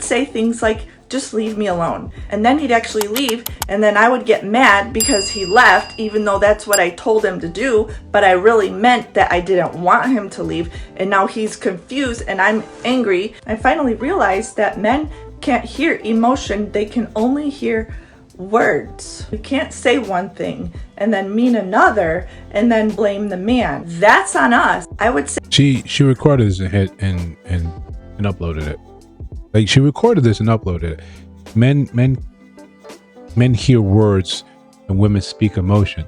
say things like, just leave me alone. And then he'd actually leave, and then I would get mad because he left, even though that's what I told him to do, but I really meant that I didn't want him to leave. And now he's confused and I'm angry. I finally realized that men can't hear emotion, they can only hear words. You can't say one thing and then mean another and then blame the man. That's on us. I would say she recorded this and hit and uploaded it. Like, she recorded this and uploaded it. Men hear words and women speak emotion.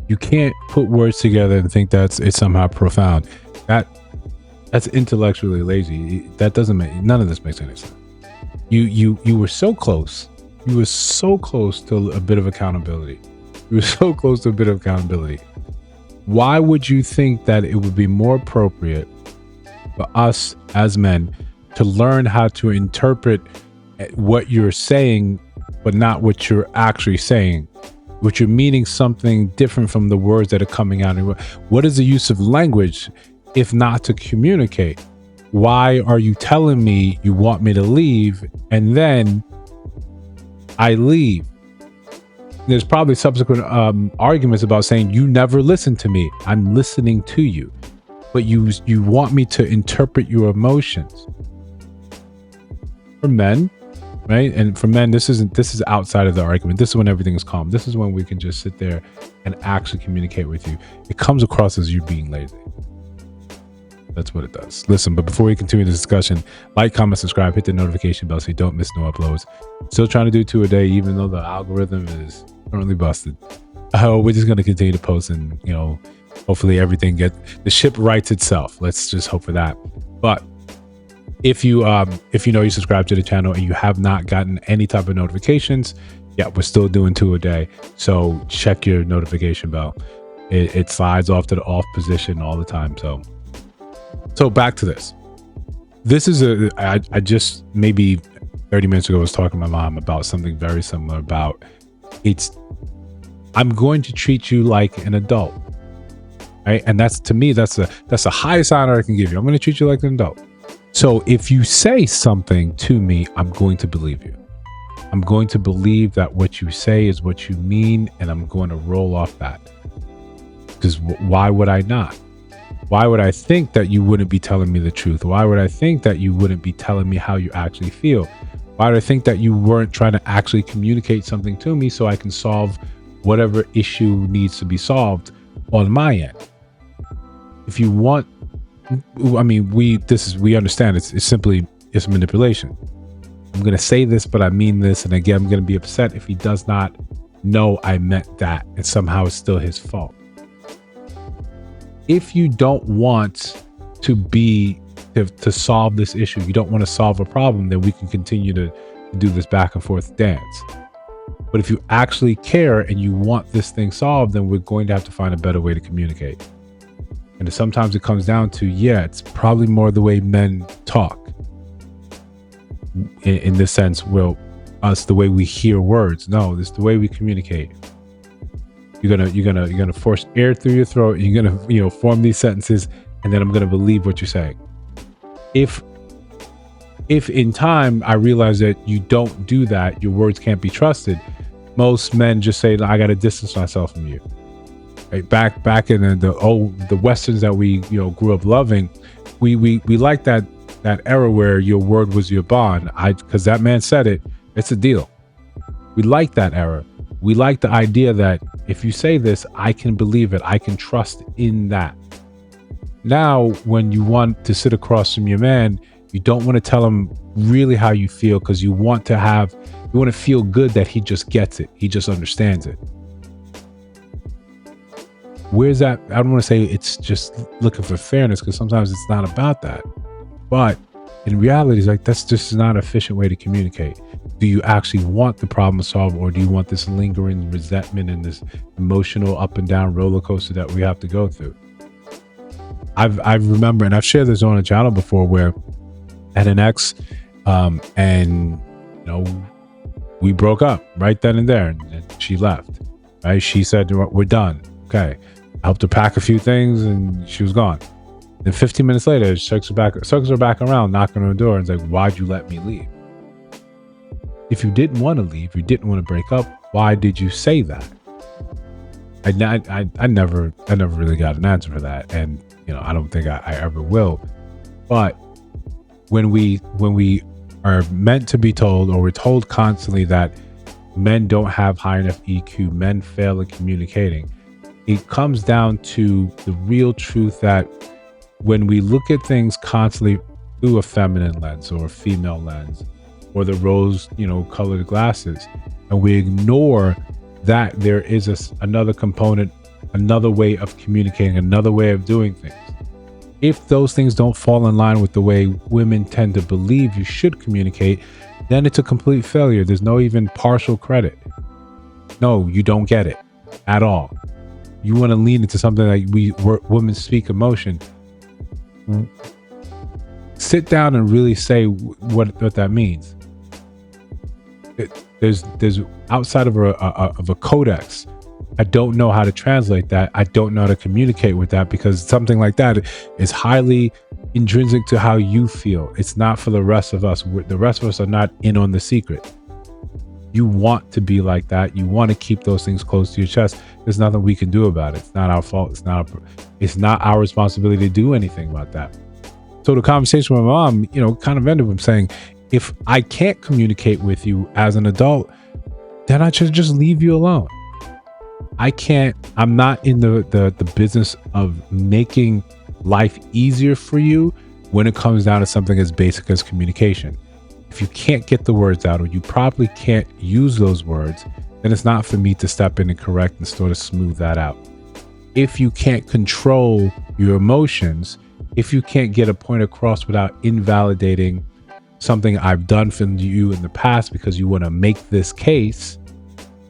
You can't put words together and think it's somehow profound. That's intellectually lazy. That doesn't make, none of this makes any sense. You were so close. You were so close to a bit of accountability. You were so close to a bit of accountability. Why would you think that it would be more appropriate for us as men to learn how to interpret what you're saying, but not what you're actually saying, what you're meaning something different from the words that are coming out? What is the use of language if not to communicate? Why are you telling me you want me to leave and then I leave? There's probably subsequent arguments about saying you never listen to me. I'm listening to you, but you want me to interpret your emotions. For men, right? And for men, this is outside of the argument. This is when everything is calm. This is when we can just sit there and actually communicate with you. It comes across as you being lazy. That's what it does. Listen, but before we continue the discussion, like, comment, subscribe, hit the notification bell so you don't miss no uploads. Still trying to do 2 a day, even though the algorithm is currently busted. We're just going to continue to post, and hopefully everything the ship rights itself. Let's just hope for that. But if you you subscribe to the channel and you have not gotten any type of notifications, yeah, we're still doing 2 a day. So check your notification bell. It slides off to the off position all the time. So back to this. This is I just maybe 30 minutes ago was talking to my mom about something very similar about I'm going to treat you like an adult, right? And that's, to me, that's the highest honor I can give you. I'm going to treat you like an adult. So if you say something to me, I'm going to believe you. I'm going to believe that what you say is what you mean, and I'm going to roll off that. Because why would I not? Why would I think that you wouldn't be telling me the truth? Why would I think that you wouldn't be telling me how you actually feel? Why would I think that you weren't trying to actually communicate something to me so I can solve whatever issue needs to be solved on my end? If you want, I mean, we understand it's manipulation. I'm going to say this, but I mean this. And again, I'm going to be upset if he does not know I meant that, and somehow it's still his fault. If you don't want to solve this issue, you don't want to solve a problem, then we can continue to do this back and forth dance. But if you actually care and you want this thing solved, then we're going to have to find a better way to communicate. And sometimes it comes down to, it's probably more the way men talk. In this sense, the way we hear words. No, it's the way we communicate. You're gonna force air through your throat. You're gonna form these sentences, and then I'm gonna believe what you're saying. If in time I realize that you don't do that, your words can't be trusted, most men just say, I gotta distance myself from you. Right? Back in the westerns that we grew up loving, we like that era where your word was your bond. Because that man said it, it's a deal. We like that era. We like the idea that if you say this, I can believe it. I can trust in that. Now, when you want to sit across from your man, you don't want to tell him really how you feel, because you want to feel good that he just gets it. He just understands it. Where's that? I don't want to say it's just looking for fairness, because sometimes it's not about that. But in reality, it's like, that's just not an efficient way to communicate. Do you actually want the problem solved, or do you want this lingering resentment and this emotional up and down roller coaster that we have to go through? I remember, and I've shared this on a channel before, where I had an ex, and we broke up right then and there, and she left. Right? She said, "We're done." Okay. I helped her pack a few things, and she was gone. Then 15 minutes later, circles her back around, knocking on the door, and is like, "Why'd you let me leave?" If you didn't want to leave, you didn't want to break up, why did you say that? I never really got an answer for that, and I don't think I ever will. But when we are meant to be told, or we're told constantly that men don't have high enough EQ, men fail at communicating, it comes down to the real truth that when we look at things constantly through a feminine lens or a female lens, or the rose colored glasses, and we ignore that there is another component, another way of communicating, another way of doing things. If those things don't fall in line with the way women tend to believe you should communicate, then it's a complete failure. There's no even partial credit. No, you don't get it at all. You want to lean into something like women speak emotion. Sit down and really say what that means. There's outside of a codex, I don't know how to translate that. I don't know how to communicate with that, because something like that is highly intrinsic to how you feel. It's not for the rest of us. The rest of us are not in on the secret. You want to be like that. You want to keep those things close to your chest. There's nothing we can do about it. It's not our fault. It's not our responsibility to do anything about that. So the conversation with my mom, kind of ended with saying, if I can't communicate with you as an adult, then I should just leave you alone. I'm not in the business of making life easier for you when it comes down to something as basic as communication. If you can't get the words out, or you probably can't use those words, then it's not for me to step in and correct and sort of smooth that out. If you can't control your emotions, if you can't get a point across without invalidating something I've done for you in the past because you want to make this case,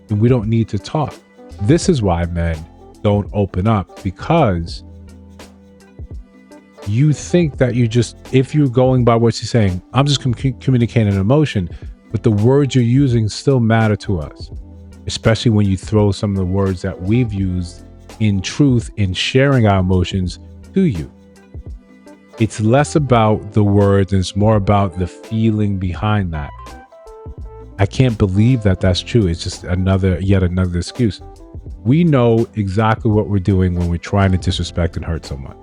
then we don't need to talk. This is why men don't open up, because you think that if you're going by what she's saying, I'm just communicating an emotion, but the words you're using still matter to us, especially when you throw some of the words that we've used in truth in sharing our emotions to you. It's less about the words and it's more about the feeling behind that. I can't believe that that's true. It's just yet another excuse. We know exactly what we're doing when we're trying to disrespect and hurt someone.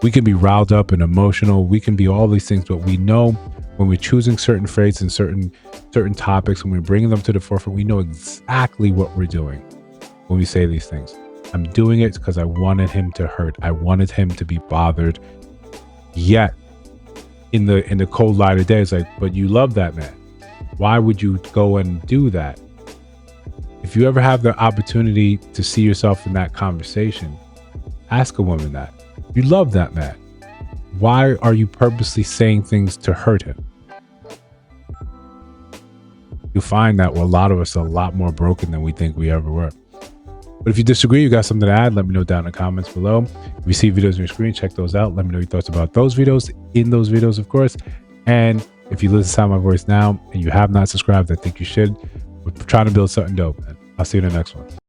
We can be riled up and emotional. We can be all these things, but we know when we're choosing certain phrases and certain topics, when we're bringing them to the forefront, we know exactly what we're doing when we say these things. I'm doing it because I wanted him to hurt. I wanted him to be bothered. Yet, in the cold light of day, it's like, but you love that man. Why would you go and do that? If you ever have the opportunity to see yourself in that conversation, ask a woman that. You love that man. Why are you purposely saying things to hurt him? You'll find that a lot of us are a lot more broken than we think we ever were. But if you disagree, you got something to add, let me know down in the comments below. If you see videos on your screen, check those out. Let me know your thoughts about those videos, in those videos, of course. And if you listen to my voice now and you have not subscribed, I think you should. We're trying to build something dope, man. I'll see you in the next one.